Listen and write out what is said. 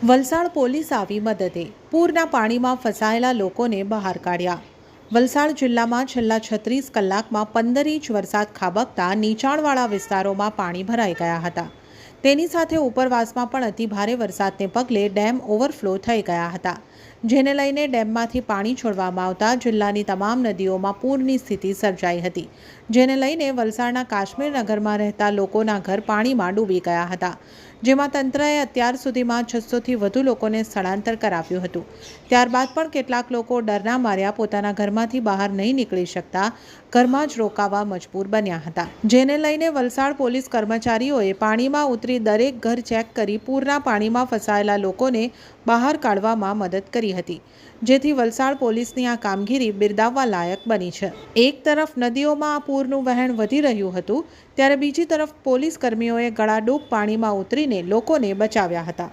Valsad police આવી મદદે પૂરના પાણીમાં ફસાયેલા લોકોને બહાર કાઢ્યા। વલસાડ જિલ્લામાં છેલ્લા 36 કલાકમાં 15 ઇંચ વરસાદ ખાબકતા નીચાણવાળા વિસ્તારોમાં પાણી ભરાઈ ગયા હતા। તેની સાથે ઉપરવાસમાં પણ અતિ ભારે વરસાદને પગલે ડેમ ઓવરફ્લો થઈ ગયા હતા, જેને લઈને ડેમમાંથી પાણી છોડવામાં આવતા જિલ્લાની તમામ નદીઓમાં પૂરની સ્થિતિ સર્જાઈ હતી, જેને લઈને વલસાડના કાશ્મીર નગરમાં રહેતા લોકોના ઘર પાણીમાં ડૂબી ગયા હતા, જેમાં તંત્રએ અત્યાર સુધીમાં 600થી વધુ લોકોને સ્થળાંતર કરાવ્યું હતું। ત્યારબાદ પણ કેટલાક લોકો ડરના માર્યા પોતાના ઘરમાંથી બહાર નહીં નીકળી શકતા ઘરમાં જ રોકાવા મજબૂર બન્યા હતા, જેને લઈને વલસાડ પોલીસ કર્મચારીઓએ પાણીમાં ઉતરી દરેક ઘર ચેક કરી પૂરના પાણીમાં ફસાયેલા લોકોને બહાર કાઢવામાં મદદ કરી હતી, જેથી વલસાડ પોલીસની આ કામગીરી બિરદાવવા લાયક બની છે। એક તરફ નદીઓમાં આ પૂરનું વહેણ વધી રહ્યું હતું, ત્યારે બીજી તરફ પોલીસ કર્મીઓએ ગળાડૂબ પાણીમાં ઉતરીને લોકોને બચાવ્યા હતા।